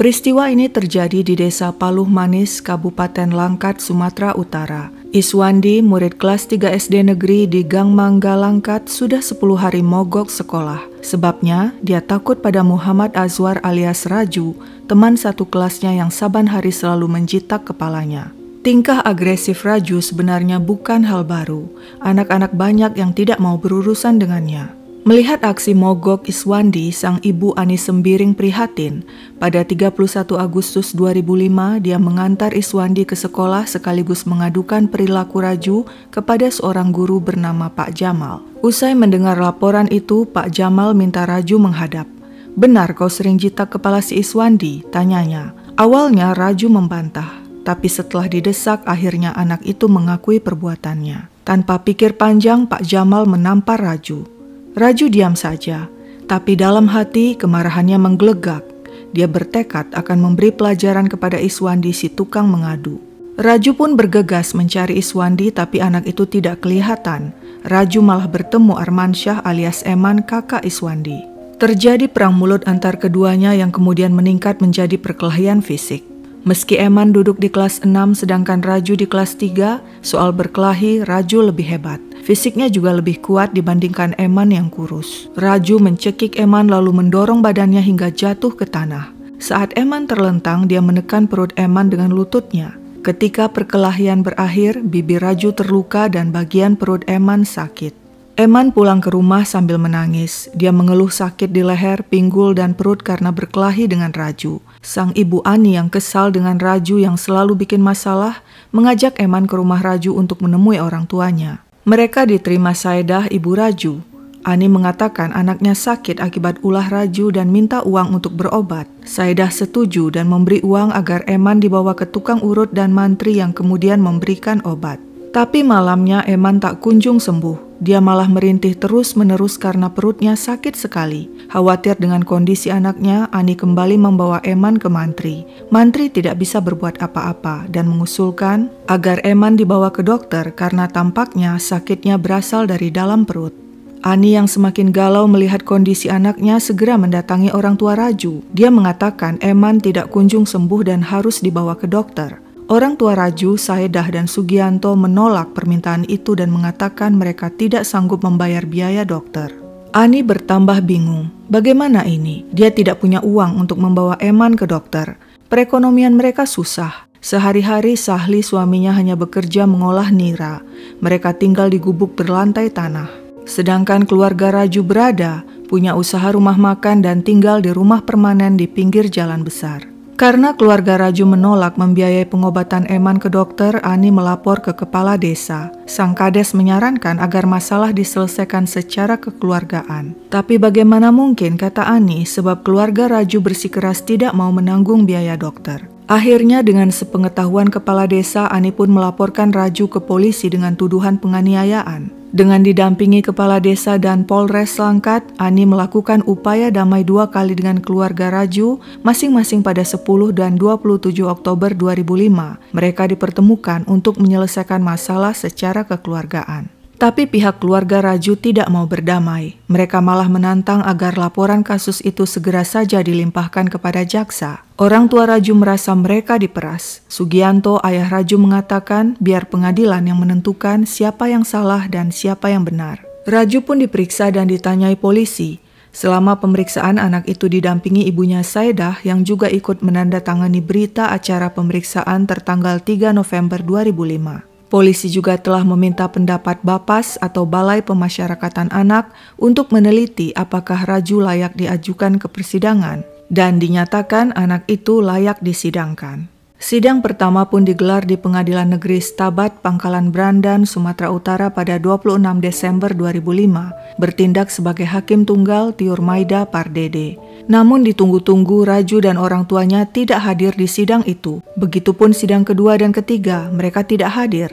Peristiwa ini terjadi di Desa Paluh Manis, Kabupaten Langkat, Sumatera Utara. Iswandi, murid kelas 3 SD negeri di Gang Mangga Langkat, sudah 10 hari mogok sekolah. Sebabnya, dia takut pada Muhammad Azwar alias Raju, teman satu kelasnya yang saban hari selalu menjitak kepalanya. Tingkah agresif Raju sebenarnya bukan hal baru. Anak-anak banyak yang tidak mau berurusan dengannya. Melihat aksi mogok Iswandi, sang ibu Ani Sembiring prihatin. Pada 31 Agustus 2005, dia mengantar Iswandi ke sekolah sekaligus mengadukan perilaku Raju kepada seorang guru bernama Pak Jamal. Usai mendengar laporan itu, Pak Jamal minta Raju menghadap. "Benar kau sering jitak kepala si Iswandi?" tanyanya. Awalnya Raju membantah, tapi setelah didesak akhirnya anak itu mengakui perbuatannya. Tanpa pikir panjang, Pak Jamal menampar Raju. Raju diam saja, tapi dalam hati kemarahannya menggelegak. Dia bertekad akan memberi pelajaran kepada Iswandi si tukang mengadu. Raju pun bergegas mencari Iswandi, tapi anak itu tidak kelihatan. Raju malah bertemu Armansyah alias Eman, kakak Iswandi. Terjadi perang mulut antar keduanya yang kemudian meningkat menjadi perkelahian fisik. Meski Eman duduk di kelas 6 sedangkan Raju di kelas 3, soal berkelahi Raju lebih hebat. Fisiknya juga lebih kuat dibandingkan Eman yang kurus. Raju mencekik Eman lalu mendorong badannya hingga jatuh ke tanah. Saat Eman terlentang, dia menekan perut Eman dengan lututnya. Ketika perkelahian berakhir, bibir Raju terluka dan bagian perut Eman sakit. Eman pulang ke rumah sambil menangis. Dia mengeluh sakit di leher, pinggul, dan perut karena berkelahi dengan Raju. Sang ibu Ani yang kesal dengan Raju yang selalu bikin masalah, mengajak Eman ke rumah Raju untuk menemui orang tuanya. Mereka diterima Saedah, ibu Raju. Ani mengatakan anaknya sakit akibat ulah Raju dan minta uang untuk berobat. Saedah setuju dan memberi uang agar Eman dibawa ke tukang urut dan mantri yang kemudian memberikan obat. Tapi malamnya Eman tak kunjung sembuh. Dia malah merintih terus-menerus karena perutnya sakit sekali. Khawatir dengan kondisi anaknya, Ani kembali membawa Eman ke mantri. Mantri tidak bisa berbuat apa-apa dan mengusulkan agar Eman dibawa ke dokter karena tampaknya sakitnya berasal dari dalam perut. Ani yang semakin galau melihat kondisi anaknya segera mendatangi orang tua Raju. Dia mengatakan Eman tidak kunjung sembuh dan harus dibawa ke dokter. Orang tua Raju, Saedah dan Sugianto menolak permintaan itu dan mengatakan mereka tidak sanggup membayar biaya dokter. Ani bertambah bingung. Bagaimana ini? Dia tidak punya uang untuk membawa Eman ke dokter. Perekonomian mereka susah. Sehari-hari Sahli suaminya hanya bekerja mengolah nira. Mereka tinggal di gubuk berlantai tanah. Sedangkan keluarga Raju berada, punya usaha rumah makan dan tinggal di rumah permanen di pinggir jalan besar. Karena keluarga Raju menolak membiayai pengobatan Eman ke dokter, Ani melapor ke kepala desa. Sang kades menyarankan agar masalah diselesaikan secara kekeluargaan. Tapi bagaimana mungkin, kata Ani, sebab keluarga Raju bersikeras tidak mau menanggung biaya dokter. Akhirnya dengan sepengetahuan kepala desa, Ani pun melaporkan Raju ke polisi dengan tuduhan penganiayaan. Dengan didampingi kepala desa dan Polres Langkat, Ani melakukan upaya damai 2 kali dengan keluarga Raju, masing-masing pada 10 dan 27 Oktober 2005. Mereka dipertemukan untuk menyelesaikan masalah secara kekeluargaan. Tapi pihak keluarga Raju tidak mau berdamai. Mereka malah menantang agar laporan kasus itu segera saja dilimpahkan kepada jaksa. Orang tua Raju merasa mereka diperas. Sugianto, ayah Raju, mengatakan biar pengadilan yang menentukan siapa yang salah dan siapa yang benar. Raju pun diperiksa dan ditanyai polisi. Selama pemeriksaan, anak itu didampingi ibunya Saedah yang juga ikut menandatangani berita acara pemeriksaan tertanggal 3 November 2005. Polisi juga telah meminta pendapat Bapas atau Balai Pemasyarakatan Anak untuk meneliti apakah Raju layak diajukan ke persidangan dan dinyatakan anak itu layak disidangkan. Sidang pertama pun digelar di Pengadilan Negeri Stabat, Pangkalan Brandan, Sumatera Utara pada 26 Desember 2005, bertindak sebagai hakim tunggal Tiur Maida Pardede. Namun ditunggu-tunggu, Raju dan orang tuanya tidak hadir di sidang itu. Begitupun sidang kedua dan ketiga, mereka tidak hadir.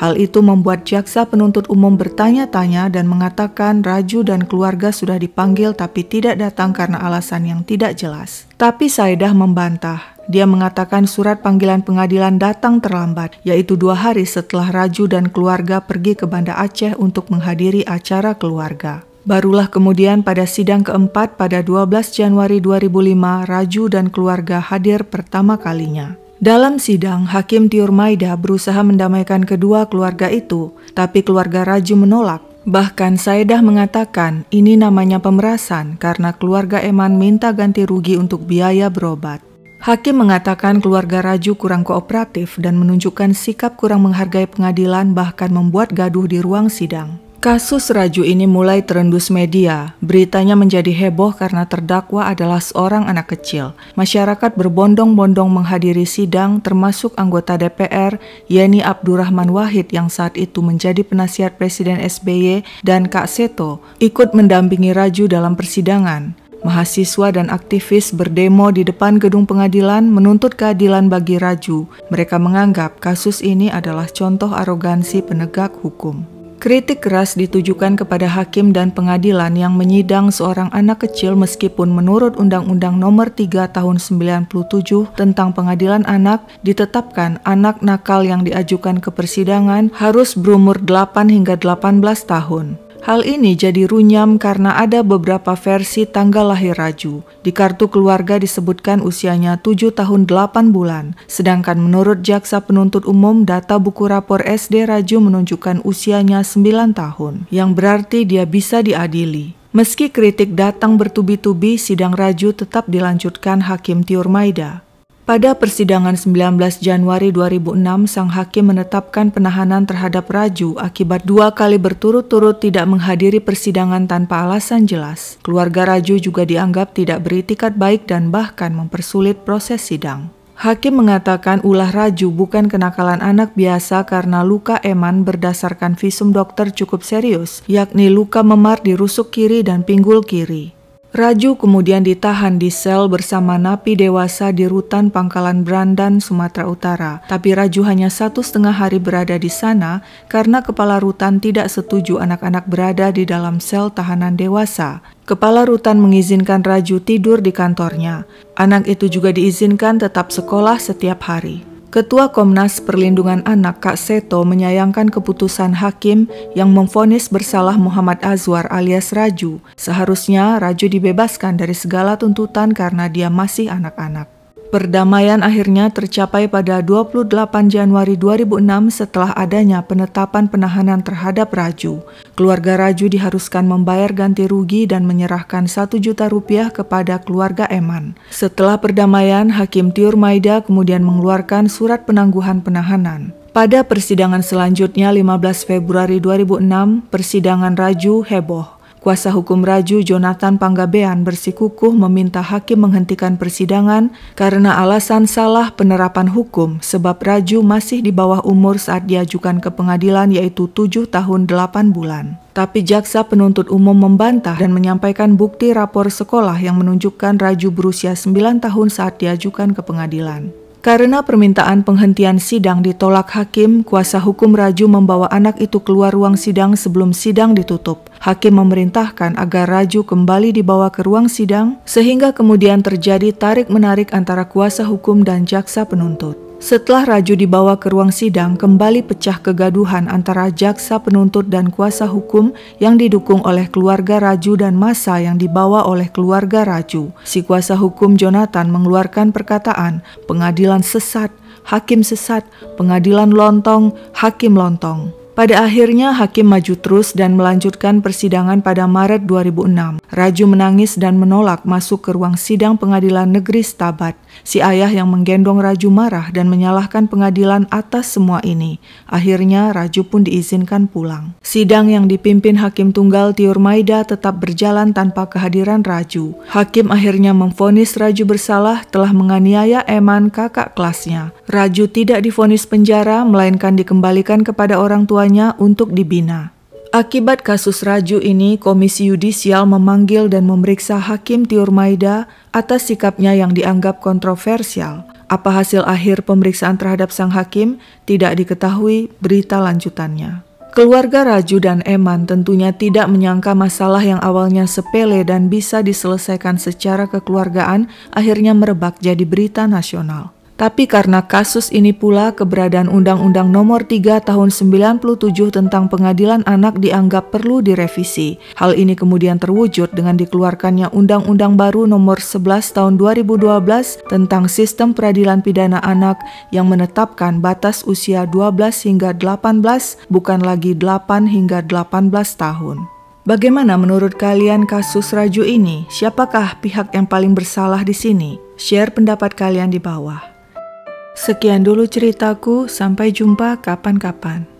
Hal itu membuat jaksa penuntut umum bertanya-tanya dan mengatakan Raju dan keluarga sudah dipanggil tapi tidak datang karena alasan yang tidak jelas. Tapi Saedah membantah. Dia mengatakan surat panggilan pengadilan datang terlambat, yaitu 2 hari setelah Raju dan keluarga pergi ke Banda Aceh untuk menghadiri acara keluarga. Barulah kemudian pada sidang keempat pada 12 Januari 2005, Raju dan keluarga hadir pertama kalinya. Dalam sidang, Hakim Tiur Maida berusaha mendamaikan kedua keluarga itu, tapi keluarga Raju menolak. Bahkan Saedah mengatakan ini namanya pemerasan karena keluarga Eman minta ganti rugi untuk biaya berobat. Hakim mengatakan keluarga Raju kurang kooperatif dan menunjukkan sikap kurang menghargai pengadilan, bahkan membuat gaduh di ruang sidang. Kasus Raju ini mulai terendus media. Beritanya menjadi heboh karena terdakwa adalah seorang anak kecil. Masyarakat berbondong-bondong menghadiri sidang, termasuk anggota DPR, Yeni Abdurrahman Wahid yang saat itu menjadi penasihat Presiden SBY, dan Kak Seto ikut mendampingi Raju dalam persidangan. Mahasiswa dan aktivis berdemo di depan gedung pengadilan menuntut keadilan bagi Raju. Mereka menganggap kasus ini adalah contoh arogansi penegak hukum. Kritik keras ditujukan kepada hakim dan pengadilan yang menyidang seorang anak kecil meskipun menurut Undang-Undang Nomor 3 Tahun 97 tentang Pengadilan Anak ditetapkan anak nakal yang diajukan ke persidangan harus berumur 8 hingga 18 tahun. Hal ini jadi runyam karena ada beberapa versi tanggal lahir Raju. Di kartu keluarga disebutkan usianya 7 tahun 8 bulan, sedangkan menurut Jaksa Penuntut Umum data buku rapor SD Raju menunjukkan usianya 9 tahun, yang berarti dia bisa diadili. Meski kritik datang bertubi-tubi, sidang Raju tetap dilanjutkan Hakim Tiur Maida. Pada persidangan 19 Januari 2006, sang hakim menetapkan penahanan terhadap Raju akibat 2 kali berturut-turut tidak menghadiri persidangan tanpa alasan jelas. Keluarga Raju juga dianggap tidak beritikat baik dan bahkan mempersulit proses sidang. Hakim mengatakan ulah Raju bukan kenakalan anak biasa karena luka Eman berdasarkan visum dokter cukup serius, yakni luka memar di rusuk kiri dan pinggul kiri. Raju kemudian ditahan di sel bersama napi dewasa di Rutan Pangkalan Brandan, Sumatera Utara. Tapi Raju hanya 1,5 hari berada di sana karena kepala rutan tidak setuju anak-anak berada di dalam sel tahanan dewasa. Kepala rutan mengizinkan Raju tidur di kantornya. Anak itu juga diizinkan tetap sekolah setiap hari. Ketua Komnas Perlindungan Anak Kak Seto menyayangkan keputusan hakim yang memvonis bersalah Muhammad Azwar alias Raju. Seharusnya Raju dibebaskan dari segala tuntutan karena dia masih anak-anak. Perdamaian akhirnya tercapai pada 28 Januari 2006 setelah adanya penetapan penahanan terhadap Raju. Keluarga Raju diharuskan membayar ganti rugi dan menyerahkan 1 juta rupiah kepada keluarga Eman. Setelah perdamaian, Hakim Tiur Maida kemudian mengeluarkan surat penangguhan penahanan. Pada persidangan selanjutnya 15 Februari 2006, persidangan Raju heboh. Kuasa hukum Raju, Jonathan Panggabean, bersikukuh meminta hakim menghentikan persidangan karena alasan salah penerapan hukum sebab Raju masih di bawah umur saat diajukan ke pengadilan, yaitu 7 tahun 8 bulan. Tapi jaksa penuntut umum membantah dan menyampaikan bukti rapor sekolah yang menunjukkan Raju berusia 9 tahun saat diajukan ke pengadilan. Karena permintaan penghentian sidang ditolak hakim, kuasa hukum Raju membawa anak itu keluar ruang sidang sebelum sidang ditutup. Hakim memerintahkan agar Raju kembali dibawa ke ruang sidang, sehingga kemudian terjadi tarik-menarik antara kuasa hukum dan jaksa penuntut. Setelah Raju dibawa ke ruang sidang, kembali pecah kegaduhan antara jaksa penuntut dan kuasa hukum yang didukung oleh keluarga Raju dan massa yang dibawa oleh keluarga Raju. Si kuasa hukum Jonathan mengeluarkan perkataan, pengadilan sesat, hakim sesat, pengadilan lontong, hakim lontong. Pada akhirnya hakim maju terus dan melanjutkan persidangan pada Maret 2006. Raju menangis dan menolak masuk ke ruang sidang Pengadilan Negeri Stabat. Si ayah yang menggendong Raju marah dan menyalahkan pengadilan atas semua ini. Akhirnya Raju pun diizinkan pulang. Sidang yang dipimpin Hakim Tunggal Tiur Maida tetap berjalan tanpa kehadiran Raju. Hakim akhirnya memvonis Raju bersalah telah menganiaya Eman, kakak kelasnya. Raju tidak divonis penjara, melainkan dikembalikan kepada orang tuanya untuk dibina. Akibat kasus Raju ini, Komisi Yudisial memanggil dan memeriksa Hakim Tiur Maida atas sikapnya yang dianggap kontroversial. Apa hasil akhir pemeriksaan terhadap sang hakim? Tidak diketahui, berita lanjutannya. Keluarga Raju dan Eman tentunya tidak menyangka masalah yang awalnya sepele dan bisa diselesaikan secara kekeluargaan akhirnya merebak jadi berita nasional. Tapi karena kasus ini pula keberadaan Undang-Undang Nomor 3 Tahun 97 tentang Pengadilan Anak dianggap perlu direvisi. Hal ini kemudian terwujud dengan dikeluarkannya Undang-Undang baru Nomor 11 Tahun 2012 tentang Sistem Peradilan Pidana Anak yang menetapkan batas usia 12 hingga 18, bukan lagi 8 hingga 18 tahun. Bagaimana menurut kalian kasus Raju ini? Siapakah pihak yang paling bersalah di sini? Share pendapat kalian di bawah. Sekian dulu ceritaku, sampai jumpa kapan-kapan.